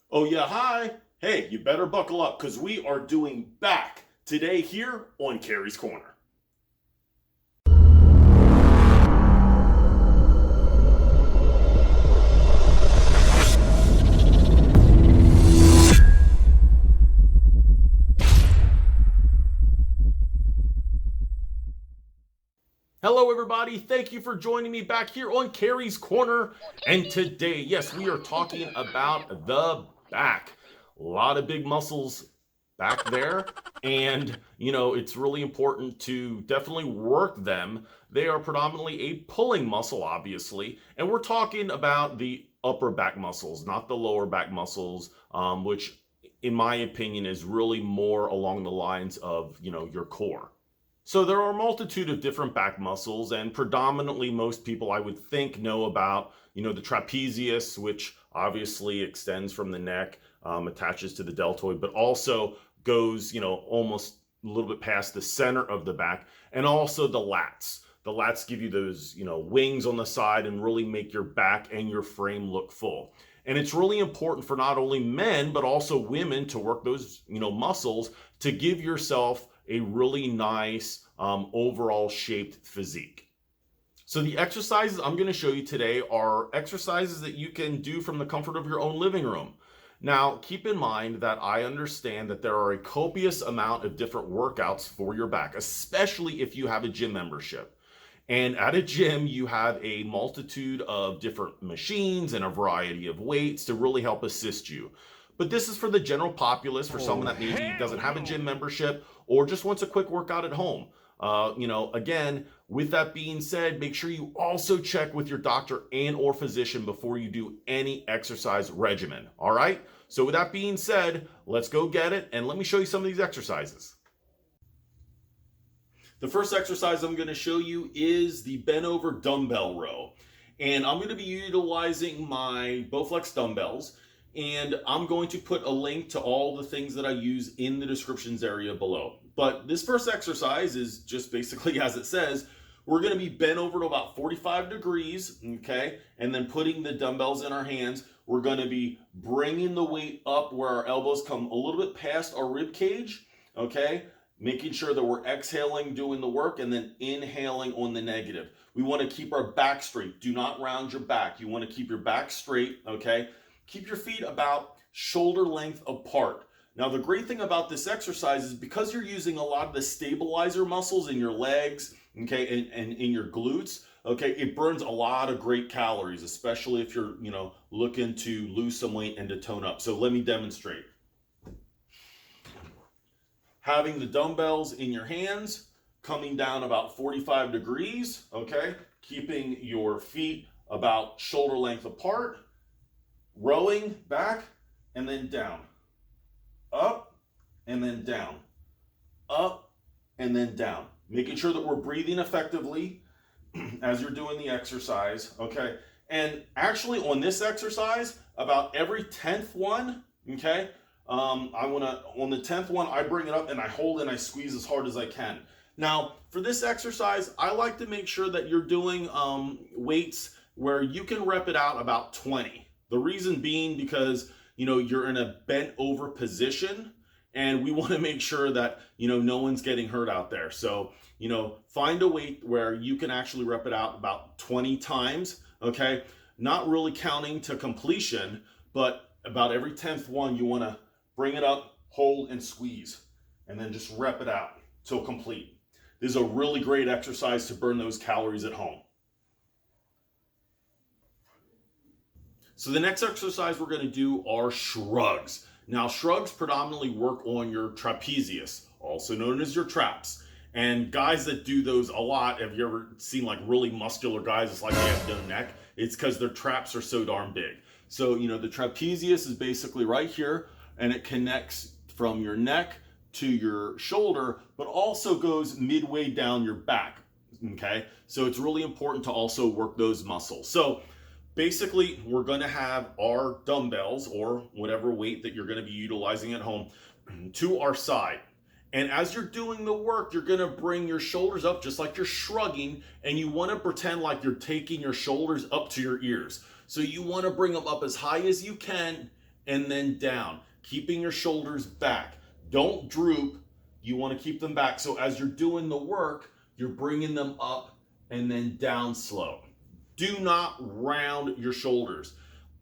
Oh, yeah, hi. Hey, you better buckle up because we are doing back today here on Kerry's Corner. Hello, everybody. Thank you for joining me back here on Kerry's Corner. And today, yes, we are talking about the back. A lot of big muscles back there. And, it's really important to definitely work them. They are predominantly a pulling muscle, obviously. And we're talking about the upper back muscles, not the lower back muscles, which, in my opinion, is really more along the lines of, your core. So there are a multitude of different back muscles, and predominantly most people I would think know about, the trapezius, which obviously extends from the neck, attaches to the deltoid, but also goes, almost a little bit past the center of the back, and also the lats. The lats give you those, wings on the side and really make your back and your frame look full. And it's really important for not only men, but also women to work those, muscles to give yourself a really nice overall shaped physique. So the exercises I'm going to show you today are exercises that you can do from the comfort of your own living room. Now, keep in mind that I understand that there are a copious amount of different workouts for your back, especially if you have a gym membership. And at a gym, you have a multitude of different machines and a variety of weights to really help assist you. But this is for the general populace, for someone that maybe doesn't have a gym membership or just wants a quick workout at home. Again, with that being said, make sure you also check with your doctor and or physician before you do any exercise regimen. All right. So with that being said, let's go get it. And let me show you some of these exercises. The first exercise I'm going to show you is the bent over dumbbell row. And I'm going to be utilizing my Bowflex dumbbells. And I'm going to put a link to all the things that I use in the descriptions area below. But this first exercise is just basically as it says. We're going to be bent over to about 45 degrees, okay? And then putting the dumbbells in our hands. We're going to be bringing the weight up where our elbows come a little bit past our rib cage, okay? Making sure that we're exhaling, doing the work, and then inhaling on the negative. We want to keep our back straight. Do not round your back. You want to keep your back straight, okay? Keep your feet about shoulder length apart. Now, the great thing about this exercise is because you're using a lot of the stabilizer muscles in your legs, okay, and in your glutes, okay, it burns a lot of great calories, especially if you're, looking to lose some weight and to tone up. So let me demonstrate. Having the dumbbells in your hands, coming down about 45 degrees, okay, keeping your feet about shoulder length apart, rowing back and then down, up and then down, up and then down. Making sure that we're breathing effectively as you're doing the exercise, okay? And actually on this exercise, about every 10th one, okay, on the 10th one, I bring it up and I hold and I squeeze as hard as I can. Now, for this exercise, I like to make sure that you're doing weights where you can rep it out about 20. The reason being because, you're in a bent over position and we want to make sure that, no one's getting hurt out there. So, find a weight where you can actually rep it out about 20 times, okay? Not really counting to completion, but about every 10th one, you want to bring it up, hold, and squeeze, and then just rep it out till complete. This is a really great exercise to burn those calories at home. So the next exercise we're going to do are shrugs. Now, shrugs predominantly work on your trapezius, also known as your traps. And guys that do those a lot, have you ever seen like really muscular guys? It's like they have no neck. It's because their traps are so darn big. So, the trapezius is basically right here, and it connects from your neck to your shoulder, but also goes midway down your back, okay? So it's really important to also work those muscles. So basically, we're going to have our dumbbells or whatever weight that you're going to be utilizing at home to our side. And as you're doing the work, you're going to bring your shoulders up just like you're shrugging, and you want to pretend like you're taking your shoulders up to your ears. So you want to bring them up as high as you can and then down, keeping your shoulders back. Don't droop. You want to keep them back. So as you're doing the work, you're bringing them up and then down slow. Do not round your shoulders.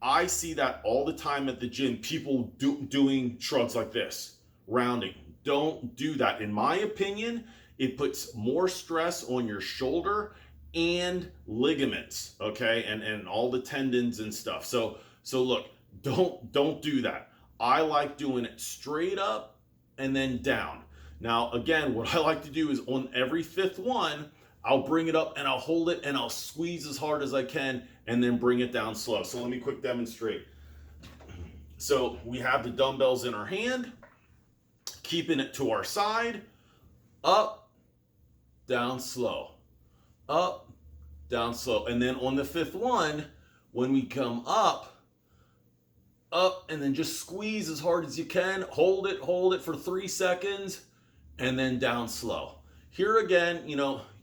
I see that all the time at the gym, people doing shrugs like this, rounding. Don't do that. In my opinion, it puts more stress on your shoulder and ligaments, okay, and all the tendons and stuff. So look, don't do that. I like doing it straight up and then down. Now, again, what I like to do is on every fifth one, I'll bring it up and I'll hold it and I'll squeeze as hard as I can and then bring it down slow. So let me quick demonstrate. So we have the dumbbells in our hand, keeping it to our side, up, down slow, up, down slow. And then on the fifth one, when we come up, and then just squeeze as hard as you can, hold it for 3 seconds, and then down slow. Here again,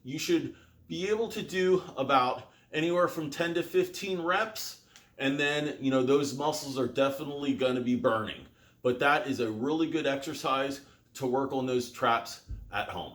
you should be able to do about anywhere from 10 to 15 reps. And then, those muscles are definitely going to be burning. But that is a really good exercise to work on those traps at home.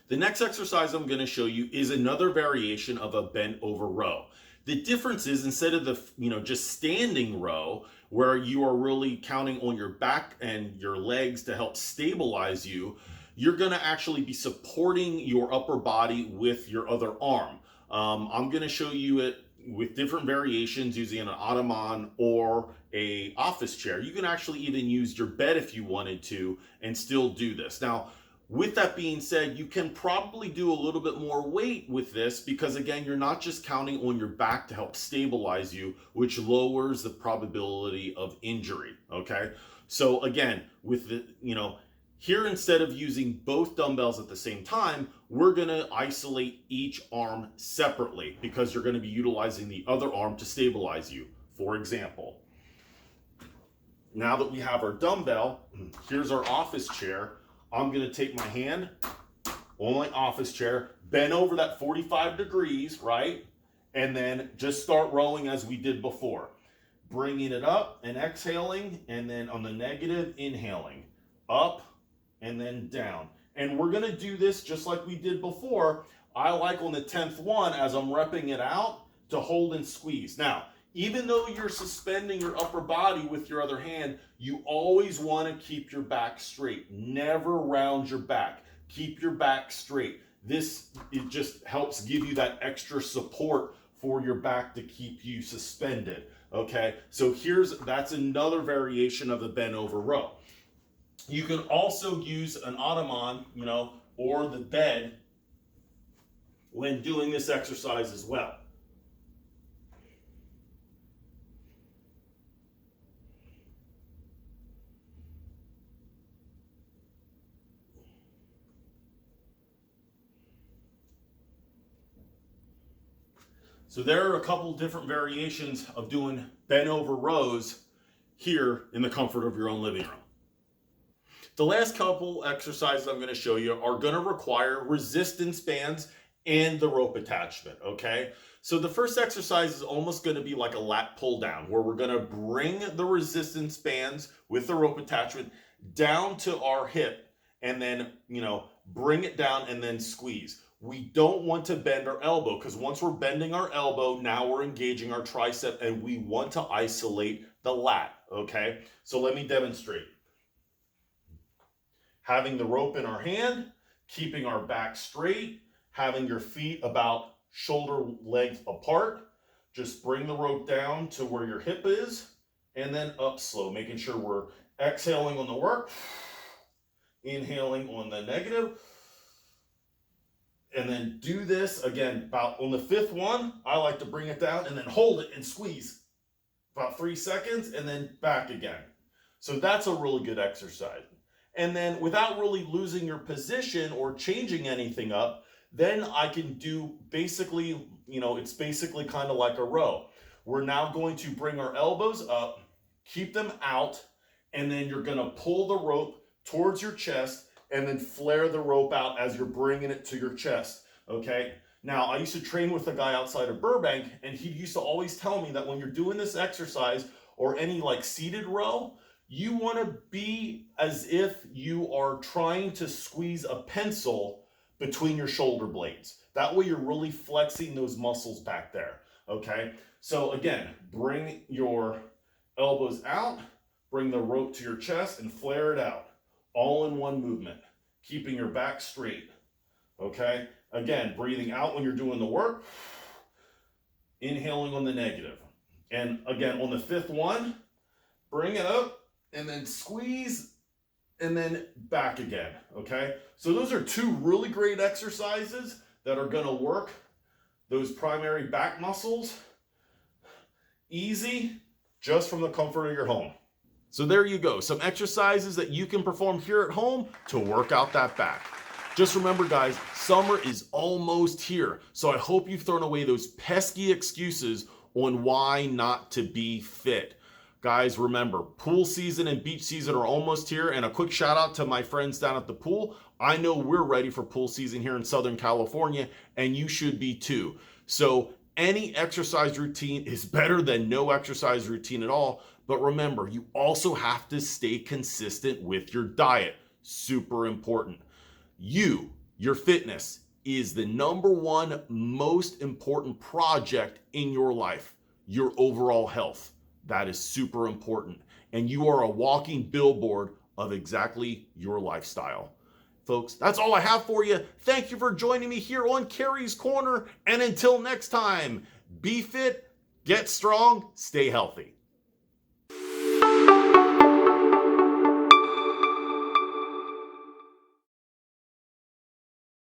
The next exercise I'm going to show you is another variation of a bent over row. The difference is instead of the, just standing row where you are really counting on your back and your legs to help stabilize you, you're going to actually be supporting your upper body with your other arm. I'm going to show you it with different variations using an ottoman or a office chair. You can actually even use your bed if you wanted to and still do this. Now, with that being said, you can probably do a little bit more weight with this because, again, you're not just counting on your back to help stabilize you, which lowers the probability of injury, okay? So, again, with the, here instead of using both dumbbells at the same time, we're going to isolate each arm separately because you're going to be utilizing the other arm to stabilize you. For example, now that we have our dumbbell, here's our office chair. I'm going to take my hand on my office chair, bend over that 45 degrees, right? And then just start rowing as we did before. Bringing it up and exhaling, and then on the negative, inhaling. Up and then down. And we're going to do this just like we did before. I like on the 10th one, as I'm repping it out, to hold and squeeze. Now, even though you're suspending your upper body with your other hand, you always want to keep your back straight. Never round your back. Keep your back straight. It just helps give you that extra support for your back to keep you suspended. Okay, so that's another variation of the bent over row. You can also use an ottoman, or the bed when doing this exercise as well. So there are a couple different variations of doing bent over rows here in the comfort of your own living room. The last couple exercises I'm going to show you are going to require resistance bands and the rope attachment, okay? So the first exercise is almost going to be like a lat pull down, where we're going to bring the resistance bands with the rope attachment down to our hip and then, bring it down and then squeeze. We don't want to bend our elbow because once we're bending our elbow, now we're engaging our tricep and we want to isolate the lat, okay? So let me demonstrate. Having the rope in our hand, keeping our back straight, having your feet about shoulder length apart. Just bring the rope down to where your hip is and then up slow, making sure we're exhaling on the work, inhaling on the negative. And then do this again about on the fifth one. I like to bring it down and then hold it and squeeze about 3 seconds and then back again. So that's a really good exercise. And then without really losing your position or changing anything up, then I can do basically, it's basically kind of like a row. We're now going to bring our elbows up, keep them out, and then you're going to pull the rope towards your chest and then flare the rope out as you're bringing it to your chest. okay? Now, I used to train with a guy outside of Burbank, and he used to always tell me that when you're doing this exercise or any like seated row, you want to be as if you are trying to squeeze a pencil between your shoulder blades. That way you're really flexing those muscles back there, okay? So again, bring your elbows out, bring the rope to your chest and flare it out, all in one movement, keeping your back straight, okay? Again, breathing out when you're doing the work, inhaling on the negative. And again, on the fifth one, bring it up and then squeeze and then back again, okay? So those are two really great exercises that are gonna work those primary back muscles. Easy, just from the comfort of your home. So there you go, some exercises that you can perform here at home to work out that back. Just remember guys, summer is almost here. So I hope you've thrown away those pesky excuses on why not to be fit. Guys, remember, pool season and beach season are almost here, and a quick shout out to my friends down at the pool. I know we're ready for pool season here in Southern California, and you should be too. So any exercise routine is better than no exercise routine at all. But remember, you also have to stay consistent with your diet. Super important. Your fitness is the #1 most important project in your life. Your overall health. That is super important. And you are a walking billboard of exactly your lifestyle. Folks, that's all I have for you. Thank you for joining me here on Kerry's Corner. And until next time, be fit, get strong, stay healthy.